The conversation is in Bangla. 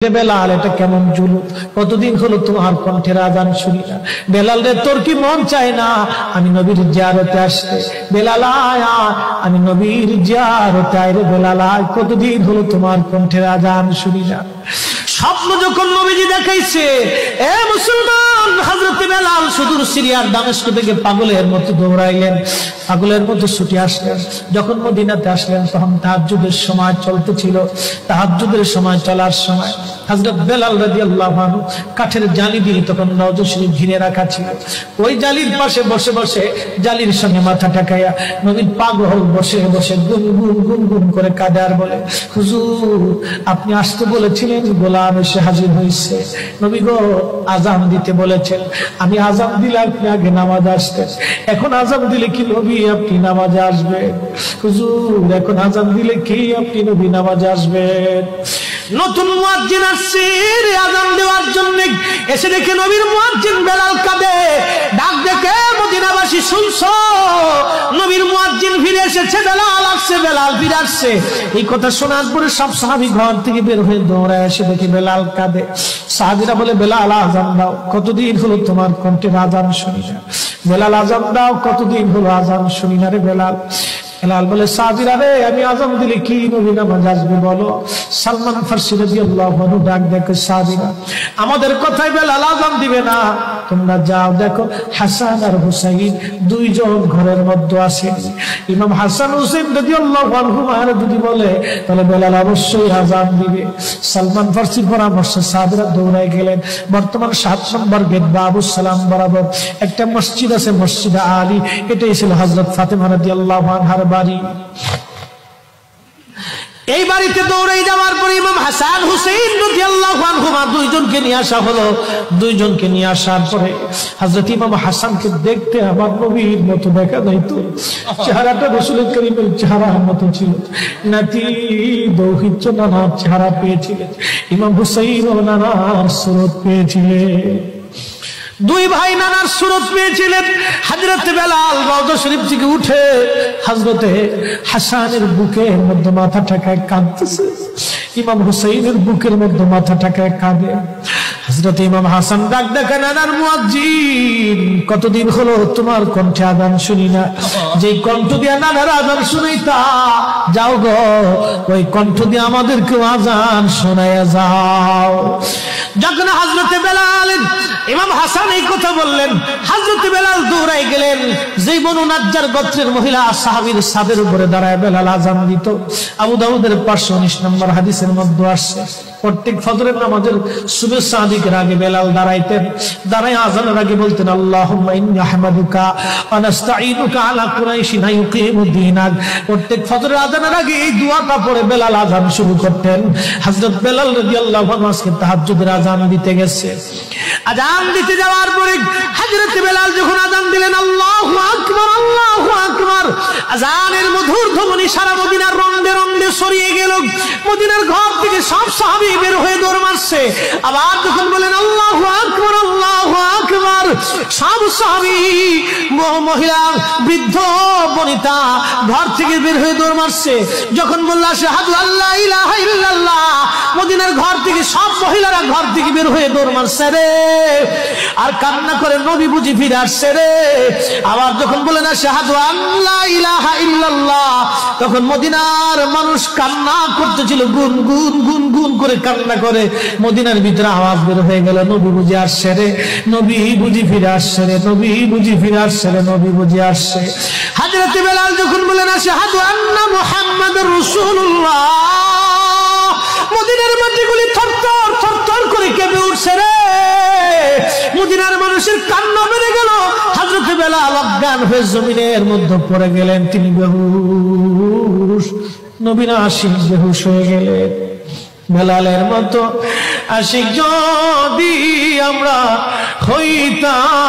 বেলাল, এটা কেমন জুলুম! কতদিন হলো তোমার কণ্ঠের আযান শুনি না। বেলাল রে, তোর কি মন চায় না আমি নবীর জিয়ারতে আসতে? বেলাল আয়, আমি নবীর জিয়ারতে আয় রে বেলাল আয়, কতদিন হলো তোমার কণ্ঠের আযান শুনি না। স্বপ্ন যখন নবীজি দেখাইছে, এ মুসলমান, হযরত বেলাল সুদূর সিরিয়ার দামেস্ক থেকে পাগলের মতো দৌড়াইলেন, পাগলের মতো ছুটে আসলেন। যখন মদিনাতে আসলেন তখন তাহাজ্জুদের সময় চলতেছিল। তাহাজ্জুদের সময় চলার সময় হযরত বেলাল রাদিয়াল্লাহু আনহু কাঠের জালি দিয়ে তখন রওজা শরীফ ঘিরে রাখা ছিল। ওই জালির পাশে বসে বসে জালির সঙ্গে মাথা ঠেকাইয়া নবী পাগল বসে বসে গুনগুন গুনগুন করে কাঁদে আর বলে, হুজুর আপনি আসতে বলেছিলেন, গোলাম এসে হাজির হয়েছে। নবী গো, আযান দিতে বলেছেন, আমি আযান দিলে আপনি আগে নামাজে আসতেন, এখন আযান দিলে কি নবী আপনি নামাজে আসবেন? হুজুর এখন আযান দিলে কি আপনি নবী নামাজে আসবেন? নতুন মুয়াজ্জিন আসছে আযান দেওয়ার জন্য, এসে দেখে নবীর মুয়াজ্জিন বেলাল কাঁদে। ডাক দেখে মদিনাবাসী, শুনছো নবীর মুয়াজ্জিন ফিরে এসেছে, বেলাল আসছে, বেলাল ফিরে আসছে। এই কথা শোনার পরে সব সাহাবী ঘর থেকে বের হয়ে দৌড়ায় এসে দেখে বেলাল কাঁদে। সাহাবীরা বলে, বেলাল আযান দাও, কতদিন হলো তোমার কণ্ঠের আযান শুনি না। বেলাল আযান দাও, কতদিন হলো আযান শুনি না রে বেলাল। বেলাল বলে, সাহাবীরা রে, আমি আযান দিলে কি নবী নামাজ আসবে বলো? সালমান ফারসি রাদিয়াল্লাহু আনহু ডাক দেখে, সাহাবীরা আমাদের কথায় বেলাল আযান দিবে না, তোমরা যাও দেখো হাসান আর হুসাইন দুইজন ঘরের মধ্যে আছেন। ইমাম হাসান হুসাইন রাদিয়াল্লাহু আনহুমা যদি বলে তাহলে বেলাল অবশ্যই আযান দিবে। সালমান ফারসির পরামর্শে সাহাবীরা দৌড়ায় গেলেন। বর্তমান 7 নম্বর গেট বাবুস সালাম বরাবর একটা মসজিদ আছে, মসজিদে আলী। এটাই ছিল হযরত ফাতেমা রাদিয়াল্লাহু আনহার বাড়ি। এই বাড়িতে দৌড়ে যাওয়ার পরে ইমাম হাসান হুসাইন রাদিয়াল্লাহু আনহুমা দুইজনকে নিয়ে আসা হলো। দুইজনকে নিয়ে আসার পরে হযরত ইমাম হাসানকে দেখতে আমার নবীর মতো দেখা যাইতো, চেহারাটা রাসূল করিমের চেহারার মতো ছিল। নাতি দৌহিত্র নানার চেহারা পেয়েছিলেন, ইমাম হুসাইন ও নানার সুরত পেয়েছিলেন। দুই ভাই নানার সুরত পেয়েছিলেন। হযরত বেলাল রওজা শরীফ থেকে উঠে হযরতে হাসানের বুকের মধ্যে মাথা ঠেকায় কাঁদতেছে, ইমাম হুসাইনের বুকের মধ্যে মাথা ঠেকায় কাঁদে। হযরত ইমাম হাসান ডাক দেখে, নানার মুয়াজ্জিন, কতদিন হলো তোমার কণ্ঠে আযান শুনি না। যেই কণ্ঠ দিয়ে নানার আযান শুনাইতা, যাও গো ওই কণ্ঠ দিয়ে আমাদেরকে আযান শোনায়া যাও। যখন হযরত বেলাল ইমাম হাসান এই কথা বললেন, হযরত বেলাল দৌড়াই গেলেন। যেই বনু নাজ্জার গোত্রের মহিলা সাহাবীর ছাদের উপরে দাঁড়ায় বেলাল আযান দিত। আবু দাউদের 519 নম্বর হাদিসের মধ্যে আসছে, প্রত্যেক ফজরের নামাজের সুবহ সাদিকের আগে বেলাল দাঁড়াইতেন। দাঁড়ায় আযানের আগে বলতেন, আল্লাহুম্মা ইন্নী আহমাদুকা ওয়া নাস্তাঈনুকা আলা কুরাইশিন ইউকিমুদ্দীনাক। প্রত্যেক ফজরের আযানের আগে এই দোয়াটা পড়ে বেলাল আযান শুরু করতেন। হযরত বেলাল রাদিয়াল্লাহু আনহু আজকে তাহাজ্জুদের আযান দিতে গেছে। আযান দিতে যাওয়ার পরে হযরত বেলাল যখন আযান দিলেন, আল্লাহু আকবার, আল্লাহু আকবার, আযানের মধুর ধ্বনি সারা মদিনার রন্দে রন্দে ছড়িয়ে গেল। মদিনার ঘর থেকে সব সাহাবী বের হয়ে দৌড় মারছে। আবার যখন বলেন আল্লাহু আকবার, আল্লাহু আকবার, সব সাহাবী, মহিলা, বৃদ্ধ, বনিতা ঘর থেকে বের হয়ে দৌড় মারছে। যখন বলল আশহাদু আল্লা ইলাহা ইল্লাল্লাহ, মদিনার ঘর থেকে সব মহিলারা ঘর থেকে বের হয়ে দৌড় মারছে রে, আর কান্না করে নবী বুঝি ফিরে আসছে রে। আবার যখন বলেন আশহাদু আল্লা ইলাহা ইল্লাল্লাহ, তখন মদিনার মানুষ কান্না করতেছিল, গুন গুন গুন গুন করে কান্না করে। মদিনার ভিতরে আওয়াজ বের হয়ে গেল, নবী বুঝি আসছে রে, নবী বুঝি ফিরে আসছে রে, নবী বুঝি ফিরে আসছে রে, নবী বুঝি আসছে। হযরত বেলাল যখন বলেন আশহাদু আন্না মুহাম্মাদুর রাসূলুল্লাহ, মদিনার মাটিগুলি থরথর থরথর করে কেঁপে উঠছে রে। মদিনার মানুষের কান্না বেড়ে গেল। হযরত বেলাল অজ্ঞান হয়ে জমিনের মধ্যে পড়ে গেলেন, তিনি বেহুশ, নবীর আশিক বেহুশ হয়ে গেলেন। বেলালের মতো আশিক যদি আমরা হইতাম।